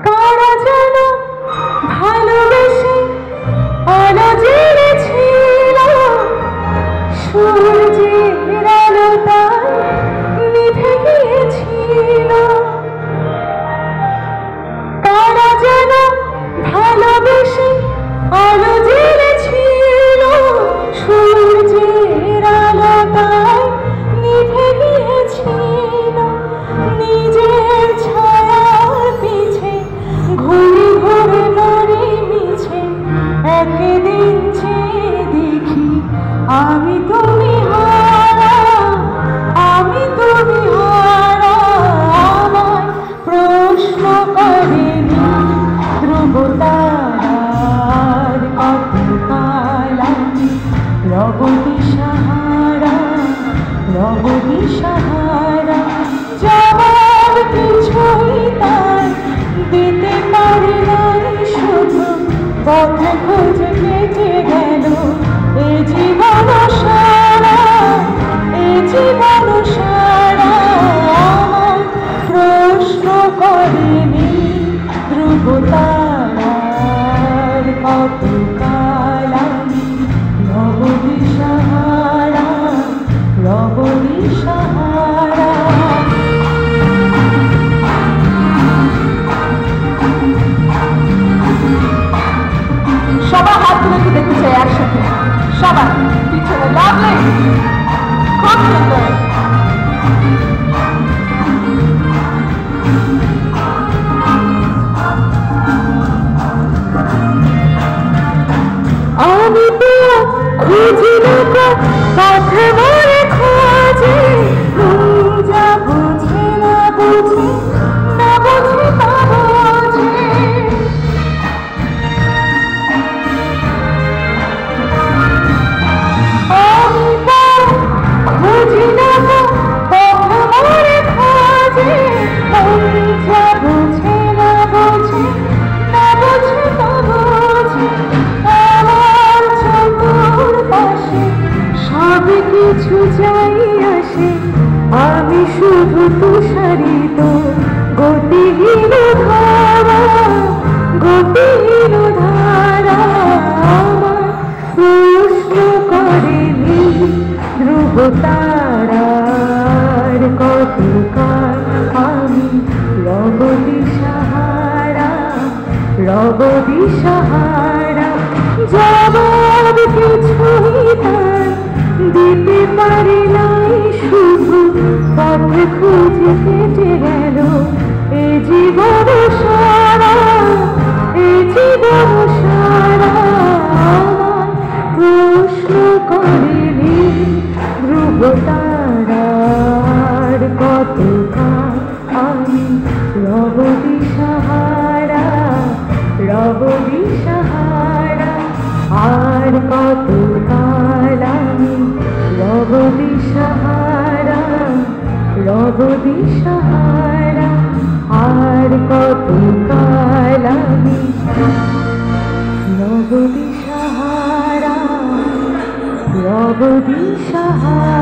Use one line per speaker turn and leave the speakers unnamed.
কারা যেন ভালোবেসে আলো জেনেছিল, সূর্যের আলো তাই নিভে গিয়েছিল। কারা যেন ভালোবেসে আলো জেনেছিল, সূর্যের আলো তাই নিভে গিয়েছিল। নিজের ছায়ার পিছে ঘুরে ঘুরে মরে মিছে, একদিন চেয়ে দেখি আমি তুমি হারা, আমি তুমি হারা। আমায় প্রশ্ন করেনি ধ্রুব তারার, কতকাল আমি রব দিশাহারা, রব দিশাহারা। জবাব কিছুই তাই দিতে পারি নাই, শুধু পথে খুঁজে কেটে গেল এ জীবন সারা, এ জীবন সারা। আমায় প্রশ্ন করেনি ধ্রুব তারার, কতকাল আমি রব দিশাহারা, রব দিশাহারা। সবার হাত তুলে দেখতে চাই একসাথে, সবার পিছনে। লাভলি, খুব সুন্দর। আমি তো খুঁজি না পথে মরে খোঁজে, যা বুঝে না বুঝে, না বুঝে তা বোঝে। আমি তো খুঁজি না পথে মরে খোঁজে, যা বুঝে না বুঝে, না বুঝে তা বোঝে। আমার চতুর পাশে সব কিছু যাই আসে, আমি শুধু তুষারিত গতিহীন ধারা, গতিহীন ধারা। আমার প্রশ্ন করেনি ধ্রুব তারার, কতকাল আমি রব দিশাহারা, রব দিশাহারা। জবাব কিছুই তাই দিতে পারি নাই, শুধু পথে খুঁজে কেটে গেল এ জীবন সারা, এ জীবন সারা। আমায় প্রশ্ন করেনি ধ্রুব তারার, কতকাল আমি রব দিশাহারা, রব দিশাহারা। আর কতকাল আমি রব দিশাহারা, রব দিশাহারা। আর কতকাল আমি রব দিশাহারা, রব দিশাহারা।